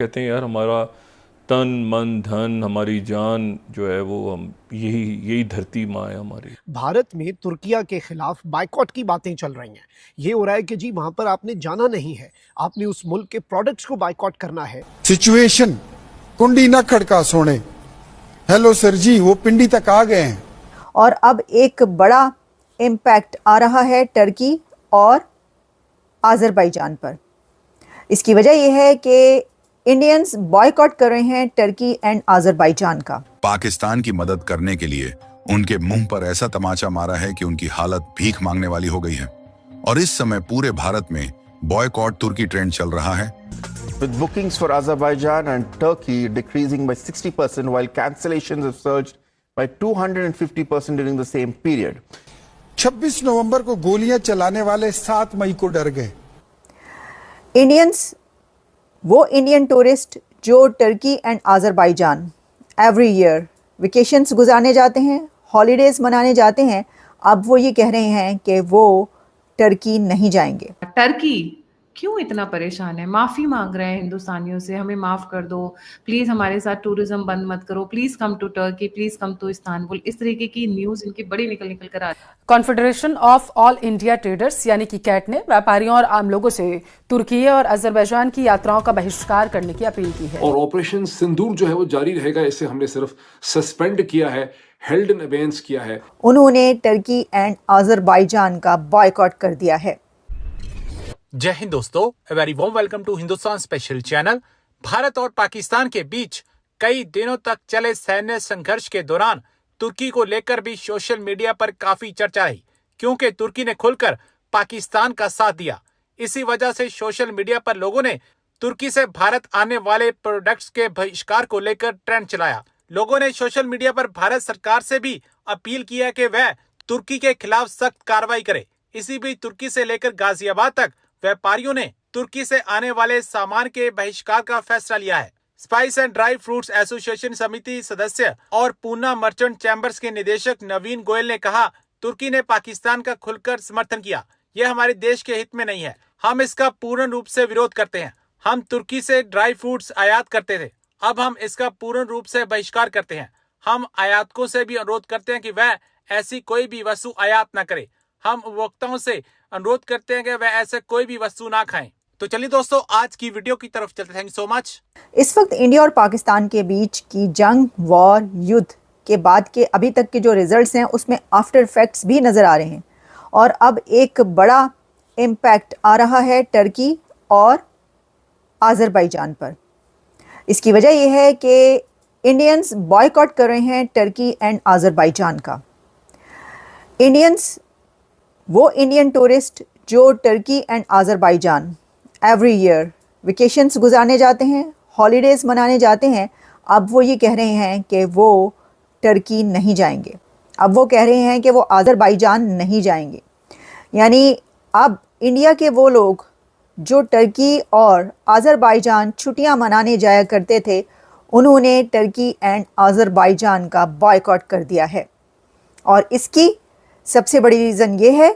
कहते हैं यार हमारा तन मन धन हमारी जान जो है वो हम यही यही धरती माँ है हमारी। भारत में तुर्किया के खिलाफ बाइकॉट की बातें चल रही हैं। ये हो रहा है कि जी वहां पर आपने जाना नहीं है, आपने उस मुल्क के प्रोडक्ट्स को बाइकॉट करना है। सिचुएशन कुंडी न खड़का सोने। हेलो सर जी, वो पिंडी तक आ गए हैं। और अब एक बड़ा इम्पैक्ट आ रहा है टर्की और आज़रबाईजान पर। इसकी वजह यह है कि इंडियंस बॉयकॉट कर रहे हैं टर्की एंड आज़रबाईजान का। पाकिस्तान की मदद करने के लिए उनके मुंह पर ऐसा तमाचा मारा है कि उनकी हालत भीख मांगने वाली हो गई है। और इस समय पूरे भारत में बॉयकॉट तुर्की ट्रेंड चल रहा है। With bookings for Azerbaijan and Turkey decreasing by 60% while cancellations have surged by 250% during the same period. 26 नवंबर को गोलियां चलाने वाले 7 मई को डर गए। इंडियंस, वो इंडियन टूरिस्ट जो Turkey and Azerbaijan every year vacations गुजारने जाते हैं, हॉलीडेज मनाने जाते हैं, अब वो ये कह रहे हैं कि वो टर्की नहीं जाएंगे। टर्की क्यों इतना परेशान है, माफी मांग रहे हैं हिंदुस्तानियों से, हमें माफ कर दो प्लीज, हमारे साथ टूरिज्म बंद मत करो, please come to Turkey, please come to Istanbul. इस तरीके की न्यूज इनकी बड़ी निकल निकल कर आ रही है। Confederation of all India traders यानी कि कैट ने व्यापारियों और आम लोगों से तुर्की और अजरबैजान की यात्राओं का बहिष्कार करने की अपील की है। और ऑपरेशन सिंदूर जो है वो जारी रहेगा। इसे हमने सिर्फ सस्पेंड किया है, हेल्ड इन अबेंस किया है। उन्होंने टर्की एंड आज़रबाईजान का बॉयकॉट कर दिया है। जय हिंद दोस्तों, very warm welcome to Hindustan special channel. Bharat और पाकिस्तान के बीच कई दिनों तक चले सैन्य संघर्ष के दौरान तुर्की को लेकर भी सोशल मीडिया पर काफी चर्चा रही, क्योंकि तुर्की ने खुलकर पाकिस्तान का साथ दिया। इसी वजह से सोशल मीडिया पर लोगों ने तुर्की से भारत आने वाले प्रोडक्ट्स के बहिष्कार को लेकर ट्रेंड चलाया। लोगों ने सोशल मीडिया पर भारत सरकार से भी अपील किया कि वह तुर्की के खिलाफ सख्त कार्रवाई करे। इसी बीच तुर्की से लेकर गाजियाबाद तक व्यापारियों ने तुर्की से आने वाले सामान के बहिष्कार का फैसला लिया है। Spice and dry fruits association समिति सदस्य और पूना मर्चेंट चैम्बर्स के निदेशक नवीन गोयल ने कहा, तुर्की ने पाकिस्तान का खुलकर समर्थन किया। यह हमारे देश के हित में नहीं है। हम इसका पूर्ण रूप से विरोध करते हैं। हम तुर्की से ड्राई फ्रूट्स आयात करते थे, अब हम इसका पूर्ण रूप से बहिष्कार करते हैं। हम आयातकों से भी अनुरोध करते हैं कि वह ऐसी कोई भी वस्तु आयात न करे। हम उपभोक्ताओं से अनुरोध करते हैं कि वह ऐसे कोई भी वस्तु ना खाएं। तो चलिए दोस्तों, आज की वीडियो की तरफ चलते हैं। Thank you so much. इस वक्त इंडिया और पाकिस्तान के बीच की जंग, वॉर, युद्ध के बाद के अभी तक के जो रिजल्ट्स हैं उसमें आफ्टर इफेक्ट्स भी नज़र आ रहे हैं। और अब एक बड़ा इम्पैक्ट आ रहा है टर्की और आज़रबाईजान पर। इसकी वजह यह है कि इंडियंस बॉयकॉट कर रहे हैं टर्की एंड आज़रबाईजान का। इंडियंस, वो इंडियन टूरिस्ट जो Turkey and Azerbaijan every year vacations गुजारने जाते हैं, हॉलीडेज़ मनाने जाते हैं, अब वो ये कह रहे हैं कि वो टर्की नहीं जाएंगे। अब वो कह रहे हैं कि वो आज़रबाईजान नहीं जाएंगे। यानी अब इंडिया के वो लोग जो टर्की और आज़रबाईजान छुट्टियां मनाने जाया करते थे, उन्होंने टर्की एंड आज़रबाईजान का बॉयकॉट कर दिया है। और इसकी सबसे बड़ी रीज़न ये है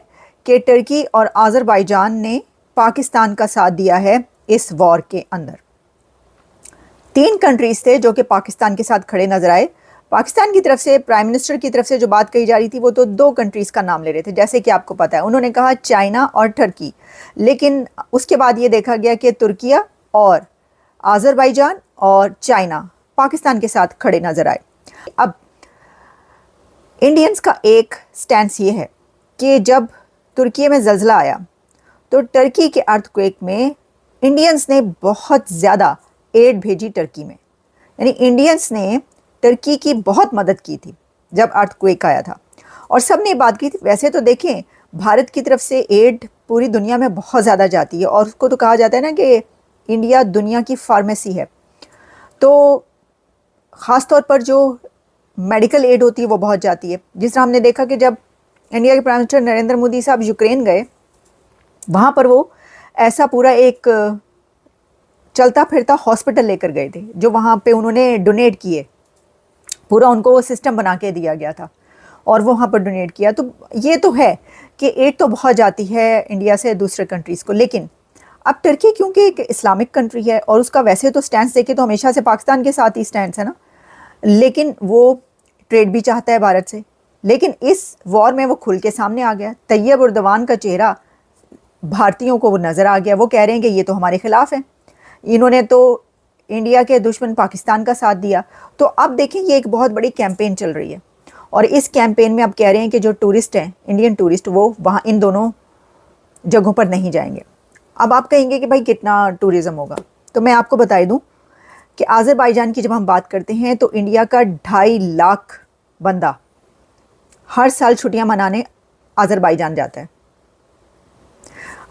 कि टर्की और आज़रबाईजान ने पाकिस्तान का साथ दिया है इस वॉर के अंदर। 3 कंट्रीज़ थे जो कि पाकिस्तान के साथ खड़े नजर आए। पाकिस्तान की तरफ से, प्राइम मिनिस्टर की तरफ से जो बात कही जा रही थी वो तो 2 कंट्रीज़ का नाम ले रहे थे, जैसे कि आपको पता है। उन्होंने कहा चाइना और टर्की, लेकिन उसके बाद ये देखा गया कि तुर्किया और आज़रबाईजान और चाइना पाकिस्तान के साथ खड़े नजर आए। अब इंडियंस का एक स्टैंस ये है कि जब तुर्की में ज़ल्ज़ला आया तो टर्की के अर्थक्वेक में इंडियंस ने बहुत ज़्यादा एड भेजी टर्की में। यानी इंडियंस ने टर्की की बहुत मदद की थी जब अर्थक्वेक आया था, और सब ने बात की थी। वैसे तो देखें, भारत की तरफ से एड पूरी दुनिया में बहुत ज़्यादा जाती है, और उसको तो कहा जाता है ना कि इंडिया दुनिया की फार्मेसी है। तो ख़ास तौर पर जो मेडिकल एड होती है वो बहुत जाती है। जिस तरह हमने देखा कि जब इंडिया के प्राइम मिनिस्टर नरेंद्र मोदी साहब यूक्रेन गए, वहाँ पर वो ऐसा पूरा एक चलता फिरता हॉस्पिटल लेकर गए थे जो वहाँ पे उन्होंने डोनेट किए। पूरा उनको वो सिस्टम बना के दिया गया था और वो वहाँ पर डोनेट किया। तो ये तो है कि एड तो बहुत जाती है इंडिया से दूसरे कंट्रीज़ को, लेकिन अब टर्की क्योंकि एक इस्लामिक कंट्री है और उसका वैसे तो स्टैंड देखे तो हमेशा से पाकिस्तान के साथ ही स्टैंड है ना, लेकिन वो ट्रेड भी चाहता है भारत से, लेकिन इस वॉर में वो खुल के सामने आ गया। तैयब उर्दवान का चेहरा भारतीयों को वो नज़र आ गया। वो कह रहे हैं कि ये तो हमारे खिलाफ हैं, इन्होंने तो इंडिया के दुश्मन पाकिस्तान का साथ दिया। तो अब देखें ये एक बहुत बड़ी कैंपेन चल रही है और इस कैंपेन में अब कह रहे हैं कि जो टूरिस्ट हैं, इंडियन टूरिस्ट, वो वहाँ इन दोनों जगहों पर नहीं जाएंगे। अब आप कहेंगे कि भाई कितना टूरिज़्म होगा, तो मैं आपको बता दूं कि आज़रबाईजान की जब हम बात करते हैं तो इंडिया का 2.5 लाख बंदा हर साल छुट्टियां मनाने आज़रबाईजान जाता है।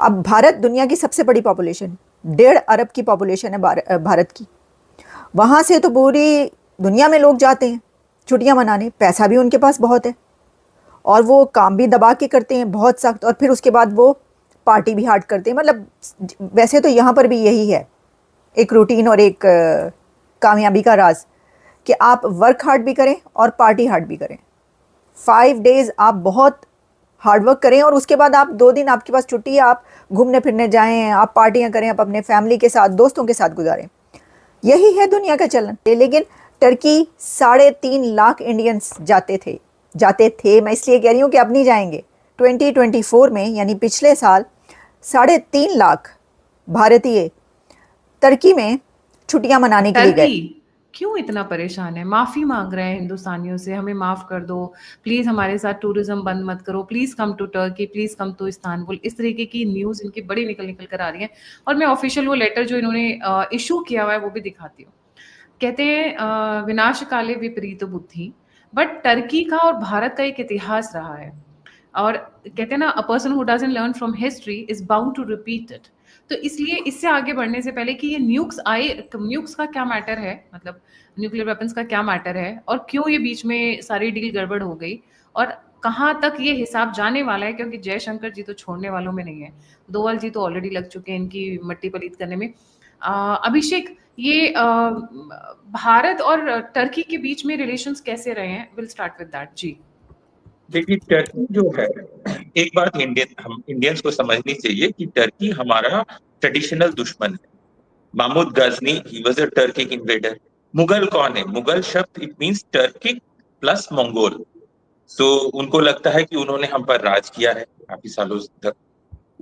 अब भारत दुनिया की सबसे बड़ी पॉपुलेशन, 1.5 अरब की पॉपुलेशन है भारत की, वहाँ से तो पूरी दुनिया में लोग जाते हैं छुट्टियां मनाने। पैसा भी उनके पास बहुत है और वो काम भी दबा के करते हैं बहुत सख्त, और फिर उसके बाद वो पार्टी भी हार्ड करते हैं। मतलब वैसे तो यहाँ पर भी यही है एक रूटीन और एक कामयाबी का राज कि आप वर्क हार्ड भी करें और पार्टी हार्ड भी करें। 5 डेज़ आप बहुत हार्ड वर्क करें और उसके बाद आप 2 दिन आपके पास छुट्टी है, आप घूमने फिरने जाएं, आप पार्टियां करें, आप अपने फैमिली के साथ, दोस्तों के साथ गुजारें। यही है दुनिया का चलन। लेकिन टर्की 3.5 लाख इंडियंस जाते थे, मैं इसलिए कह रही हूँ कि अब नहीं जाएंगे। 2024 में यानी पिछले साल 3.5 लाख भारतीय टर्की में छुट्टियां मनाने के लिए गए। क्यों इतना परेशान है? माफी मांग रहे हैं हिंदुस्तानियों से, हमें माफ कर दो, प्लीज हमारे साथ टूरिज्म बंद मत करो, please come to Turkey, please come to Istanbul. इस तरीके की न्यूज इनकी बड़ी निकल कर आ रही है। और मैं ऑफिशियल वो लेटर जो इन्होंने इशू किया हुआ है वो भी दिखाती हूँ। कहते हैं विनाश काले विपरीत बुद्धि, बट टर्की का और भारत का एक इतिहास रहा है और कहते हैं ना, a person who doesn't learn from history is bound to repeat it. तो इसलिए इससे आगे बढ़ने से पहले कि ये न्यूक्स का क्या मैटर है, मतलब न्यूक्लियर वेपन्स का क्या मैटर है और क्यों ये बीच में सारी डील गड़बड़ हो गई और कहाँ तक ये हिसाब जाने वाला है, क्योंकि जयशंकर जी तो छोड़ने वालों में नहीं है, डोवाल जी तो ऑलरेडी लग चुके हैं इनकी मट्टी पलीत करने में। अभिषेक, ये भारत और टर्की के बीच में रिलेशंस कैसे रहे हैं? विल स्टार्ट विद दैट जी। देखिए, टर्की जो है, एक बात हम इंडियंस को समझनी चाहिए कि टर्की हमारा ट्रेडिशनल दुश्मन है। Mahmud Ghazni, he was a Turkic invader. Mughal कौन है? मुगल शब्द it means Turkic plus Mongol. So उनको लगता है कि उन्होंने हम पर राज किया है काफी सालों तक।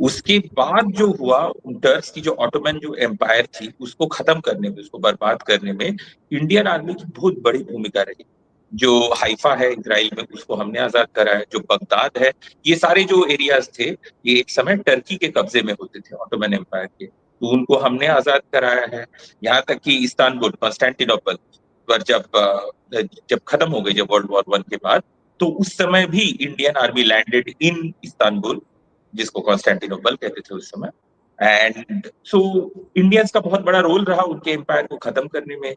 उसके बाद जो हुआ, टर्क्स की जो ऑटोमन जो एम्पायर थी उसको खत्म करने में, उसको बर्बाद करने में इंडियन आर्मी की बहुत बड़ी भूमिका रही। जो हाइफा है इजराइल में, उसको हमने आजाद कराया। जो बगदाद है, ये सारे जो एरियाज थे ये एक समय टर्की के कब्जे में होते थे ऑटोमन एम्पायर के, तो उनको हमने आजाद कराया है। यहाँ तक कि इस्तांबुल, कॉन्स्टेंटिनोपल पर जब खत्म हो गई, जब वर्ल्ड वॉर 1 के बाद, तो उस समय भी Indian army landed in Istanbul, जिसको कॉन्स्टेंटिनोपल कहते थे उस समय। एंड सो इंडियंस का बहुत बड़ा रोल रहा उनके एम्पायर को खत्म करने में।